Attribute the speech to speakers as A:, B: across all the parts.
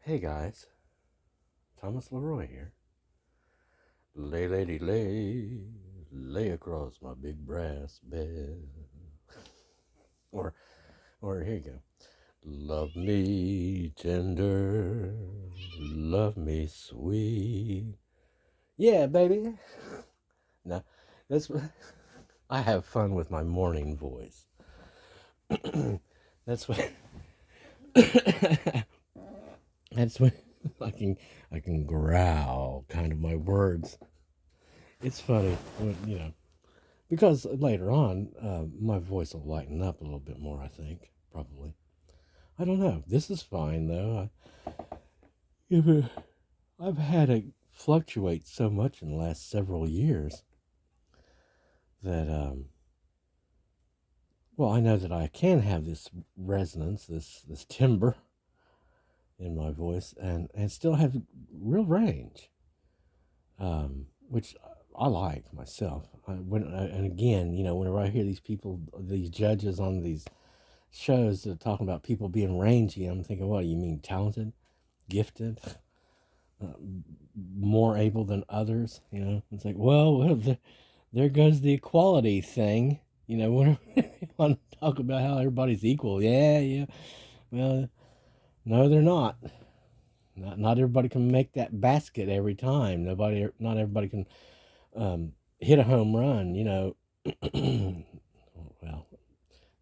A: Hey guys, Thomas Leroy here. Lay, lady, lay, lay across my big brass bed. Or, or here you go. Love me tender, love me sweet. Yeah, baby. Now, that's what I have fun with my morning voice. that's what. that's when I can growl kind of my words. It's funny, because later on, my voice will lighten up a little bit more, I think, probably. I don't know. This is fine, though. I've had it fluctuate so much in the last several years that, well, I know that I can have this resonance, this timbre in my voice, and still have real range, which I like myself. And again, whenever I hear these people, these judges on these shows that are talking about people being rangy, I'm thinking, what, you mean talented, gifted, uh, more able than others? It's like, there goes the equality thing. When we want to talk about how everybody's equal, yeah, yeah. Well, no, they're not. Not everybody can make that basket every time. Not everybody can hit a home run. Well,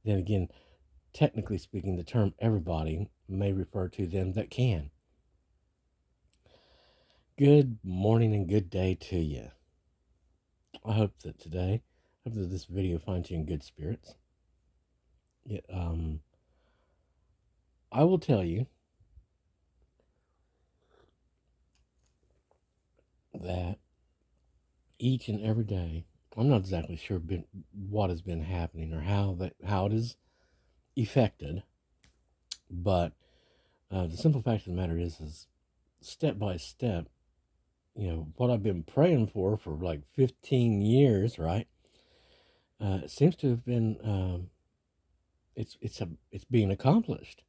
A: then again, technically speaking, the term everybody may refer to them that can. Good morning and good day to you. I hope that this video finds you in good spirits. Yeah, I will tell you that each and every day, I'm not exactly sure what has been happening or how it is affected, but the simple fact of the matter is step by step, what I've been praying for like 15 years, right? It seems to have been it's being accomplished,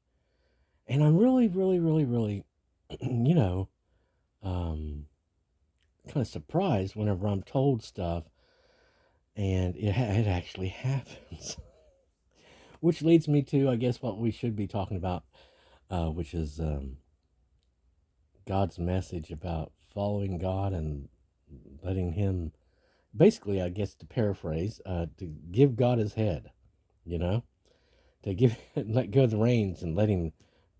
A: and I'm really, really, really, really, you know, um, kind of surprised whenever I'm told stuff and it actually happens. Which leads me to, I guess, what we should be talking about, which is God's message about following God and letting Him, basically, I guess, to paraphrase, to give God His head, you know, to let go of the reins and let Him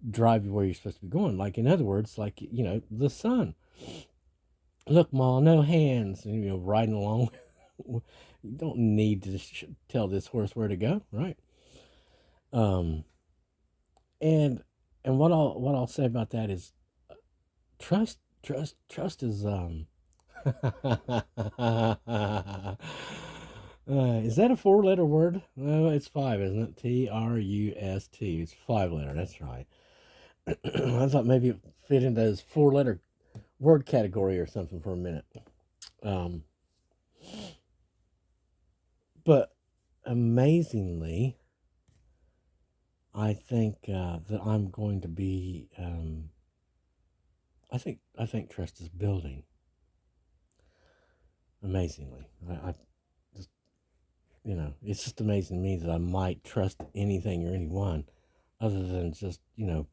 A: drive you where you're supposed to be going. Like, in other words, like, the sun. Look, Ma, no hands, and, riding along. You don't need to tell this horse where to go, right? Um, and what I'll say about that is trust is is that a 4-letter word? No, it's 5, isn't it? Trust. It's 5-letter. That's right. I thought maybe it fit in those 4-letter word category or something for a minute. Um, but amazingly, I think that I'm going to be. I think trust is building. Amazingly, I just it's just amazing to me that I might trust anything or anyone, other than just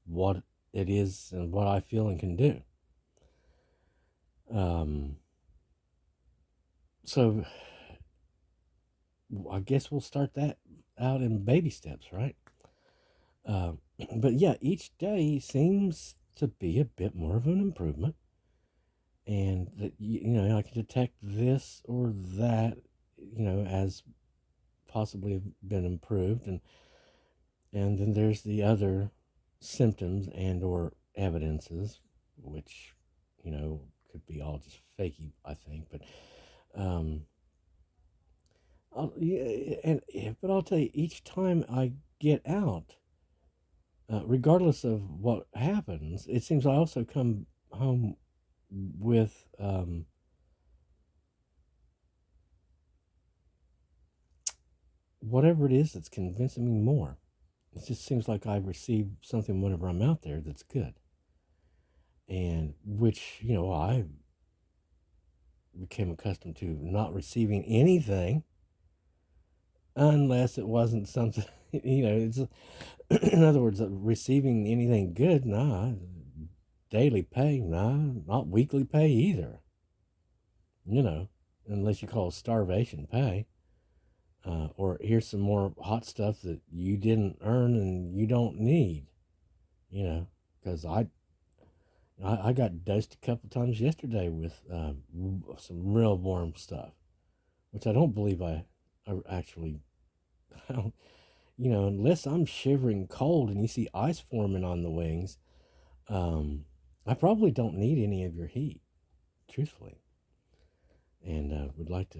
A: what it is and what I feel and can do. Um, so I guess we'll start that out in baby steps, right? Uh, but yeah, each day seems to be a bit more of an improvement, and that I can detect this or that, as possibly have been improved, and then there's the other symptoms and or evidences, which could be all just fakey, I think. But but I'll tell you, each time I get out, regardless of what happens, it seems I also come home with whatever it is that's convincing me more. It just seems like I receive something whenever I'm out there that's good. and which, I became accustomed to not receiving anything unless it wasn't something, it's, in other words, receiving anything good, nah, daily pay, nah, not weekly pay either, you know, unless you call it starvation pay. Or here's some more hot stuff that you didn't earn and you don't need, because I got dosed a couple times yesterday with some real warm stuff, which I don't believe I actually, I don't, unless I'm shivering cold and you see ice forming on the wings, I probably don't need any of your heat, truthfully. And would like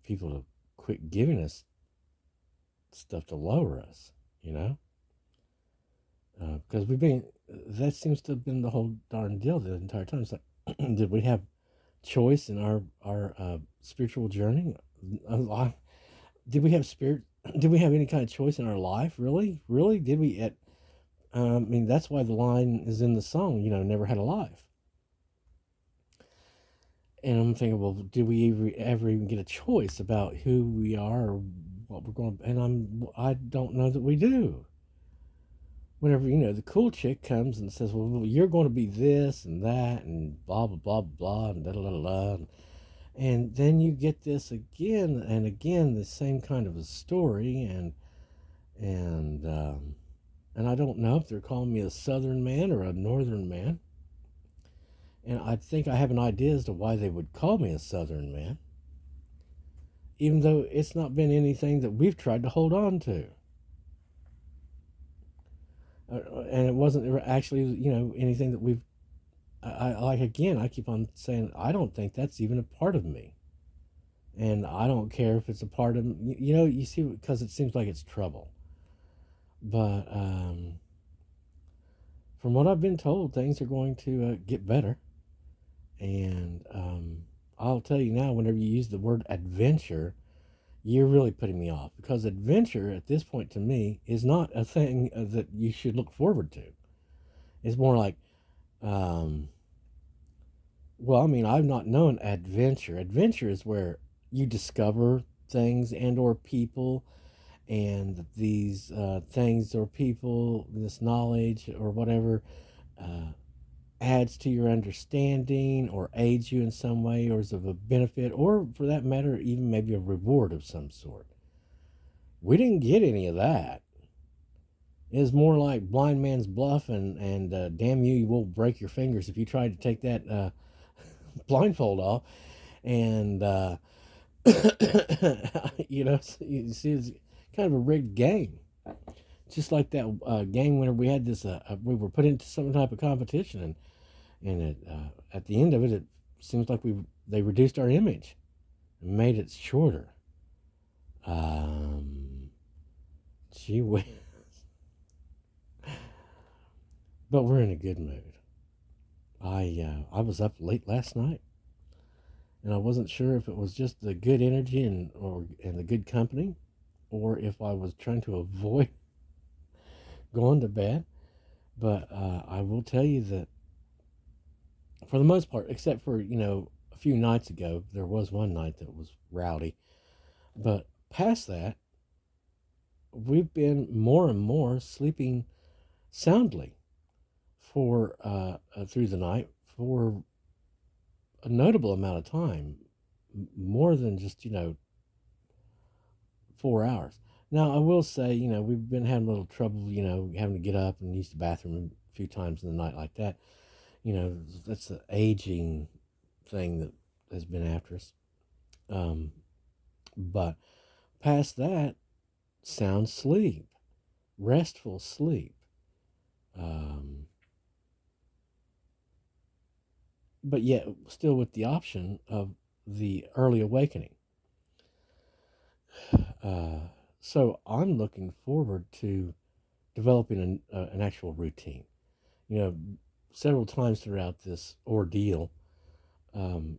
A: people to quit giving us stuff to lower us, because that seems to have been the whole darn deal the entire time. It's like, did we have choice in our spiritual journey? Did we have spirit? Did we have any kind of choice in our life? Really? Did we? I mean, that's why the line is in the song. Never had a life. And I'm thinking, well, did we ever even get a choice about who we are or what we're going? And I don't know that we do. Whenever the cool chick comes and says, well, you're going to be this and that and blah blah blah blah and da da da da, and then you get this again and again, the same kind of a story, and I don't know if they're calling me a Southern man or a Northern man, and I think I have an idea as to why they would call me a Southern man, even though it's not been anything that we've tried to hold on to. And it wasn't actually, anything that we've. I like, again, I keep on saying I don't think that's even a part of me, and I don't care if it's a part of you see, because it seems like it's trouble. But from what I've been told, things are going to get better, and I'll tell you now, whenever you use the word adventure, you're really putting me off, because adventure at this point to me is not a thing that you should look forward to. It's more like, well, I mean, I've not known adventure. Adventure is where you discover things and or people, and these things or people, this knowledge or whatever, uh, adds to your understanding or aids you in some way or is of a benefit, or for that matter, even maybe a reward of some sort. We didn't get any of that. It's more like blind man's bluff, and damn you, you will break your fingers if you try to take that blindfold off. And you see, it's kind of a rigged game. Just like that game whenever we had this, we were put into some type of competition, and it, at the end of it, it seems like they reduced our image and made it shorter. Gee whiz. But we're in a good mood. I was up late last night, and I wasn't sure if it was just the good energy and the good company, or if I was trying to avoid going to bed. But I will tell you that for the most part, except for a few nights ago, there was one night that was rowdy. But past that, we've been more and more sleeping soundly for through the night for a notable amount of time, more than just 4 hours. Now I will say, we've been having a little trouble, having to get up and use the bathroom a few times in the night like that. That's the aging thing that has been after us. But past that, sound sleep, restful sleep. But yet still with the option of the early awakening. So I'm looking forward to developing an actual routine. Several times throughout this ordeal, um,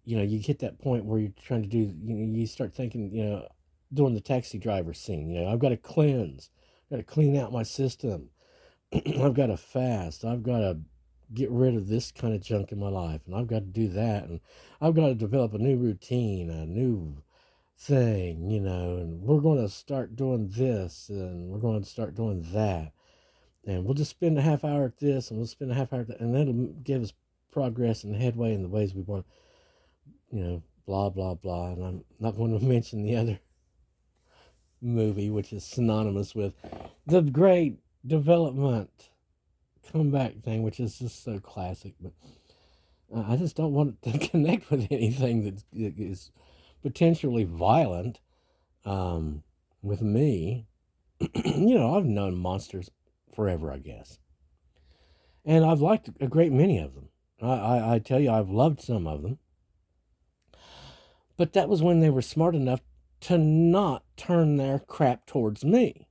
A: you hit that point where you're trying to do, you start thinking, doing the taxi driver scene. I've got to cleanse, I've got to clean out my system. I've got to fast. I've got to get rid of this kind of junk in my life, and I've got to do that, and I've got to develop a new routine, a new thing, and we're going to start doing this, and we're going to start doing that, and we'll just spend a half hour at this, and we'll spend a half hour at that, and that'll give us progress and headway in the ways we want, blah, blah, blah. And I'm not going to mention the other movie, which is synonymous with the great development comeback thing, which is just so classic. But I just don't want to connect with anything that is potentially violent with me. I've known monsters forever, I guess. And I've liked a great many of them. I tell you, I've loved some of them. But that was when they were smart enough to not turn their crap towards me.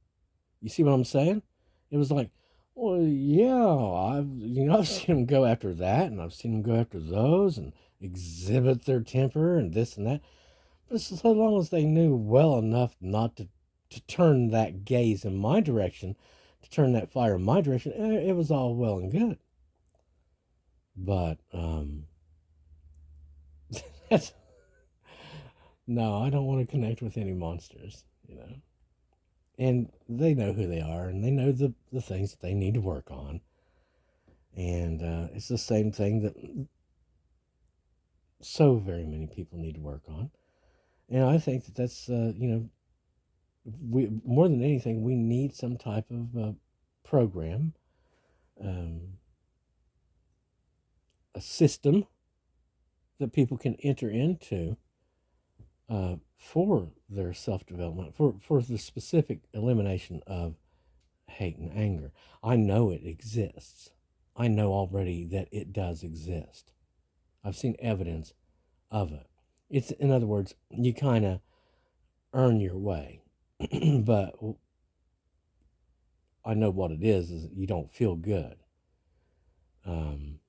A: You see what I'm saying? It was like, well, yeah, I've seen them go after that, and I've seen them go after those, and exhibit their temper, and this and that. But so long as they knew well enough not to turn that gaze in my direction, to turn that fire in my direction, it was all well and good. But that's no, I don't want to connect with any monsters. And they know who they are, and they know the things that they need to work on. And it's the same thing that so very many people need to work on. And I think that that's, we more than anything, we need some type of program, a system that people can enter into for their self-development, for the specific elimination of hate and anger. I know it exists. I know already that it does exist. I've seen evidence of it. It's, in other words, you kind of earn your way. But I know what it is you don't feel good.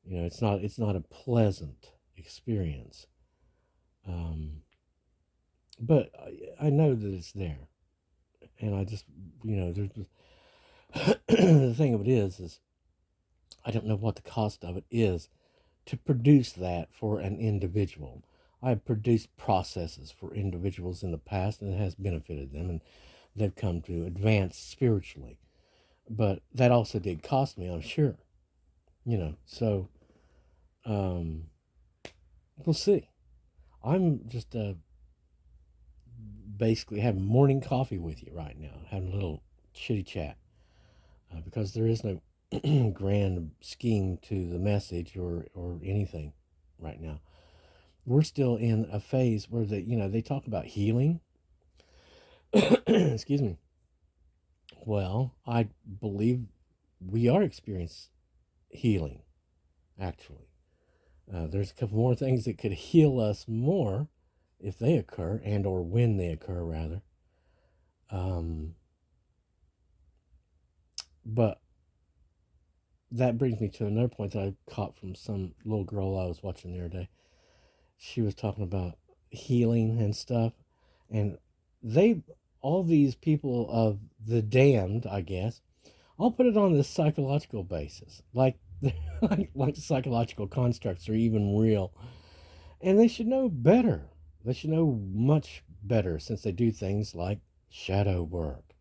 A: It's not a pleasant experience. But I know that it's there. And I just, there's the thing of it is I don't know what the cost of it is to produce that for an individual. I've produced processes for individuals in the past, and it has benefited them, and they've come to advance spiritually. But that also did cost me, I'm sure. So we'll see. I'm just basically having morning coffee with you right now, having a little chitty chat, because there is no grand scheme to the message or anything right now. We're still in a phase where they talk about healing. Excuse me. Well, I believe we are experiencing healing, actually. There's a couple more things that could heal us more if they occur, and or when they occur, rather. But that brings me to another point that I caught from some little girl I was watching the other day. She was talking about healing and stuff, and all these people of the damned, I guess, I'll put it on this psychological basis, like psychological constructs are even real, and they should know better. They should know much better, since they do things like shadow work.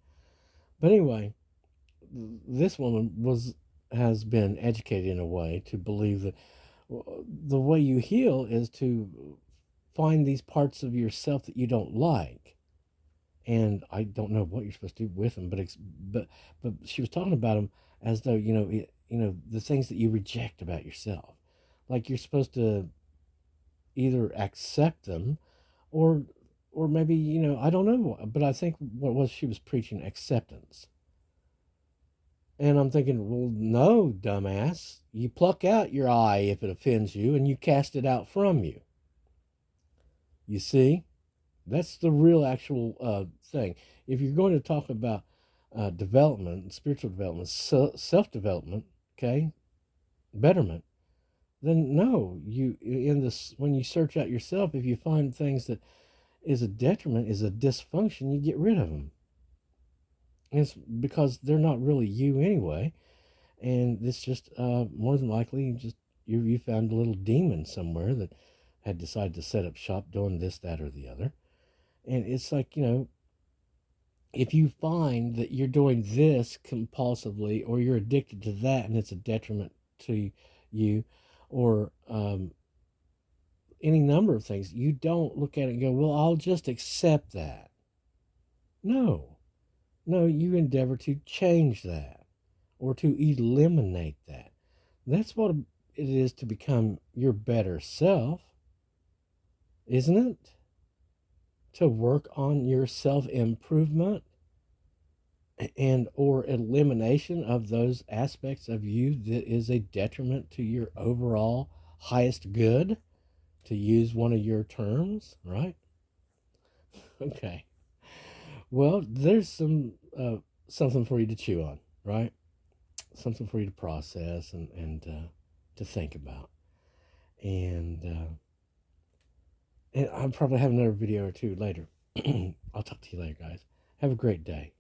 A: But anyway, this woman has been educated in a way to believe that the way you heal is to find these parts of yourself that you don't like. And I don't know what you're supposed to do with them, but she was talking about them as though the things that you reject about yourself, like you're supposed to either accept them, or maybe I don't know, but I think what she was preaching, acceptance. And I'm thinking, well, no, dumbass. You pluck out your eye if it offends you, and you cast it out from you. You see? That's the real actual thing. If you're going to talk about development, spiritual development, self-development, okay, betterment, then no, when you search out yourself, if you find things that is a detriment, is a dysfunction, you get rid of them. And it's because they're not really you anyway. And it's just more than likely just you found a little demon somewhere that had decided to set up shop doing this, that, or the other. And it's like, if you find that you're doing this compulsively or you're addicted to that and it's a detriment to you, or any number of things, you don't look at it and go, well, I'll just accept that. No, no, you endeavor to change that or to eliminate that. That's what it is to become your better self, isn't it? To work on your self improvement and or elimination of those aspects of you that is a detriment to your overall highest good, to use one of your terms, right? Okay. Well, there's something for you to chew on, right? Something for you to process and to think about. And I'll probably have another video or two later. I'll talk to you later, guys. Have a great day.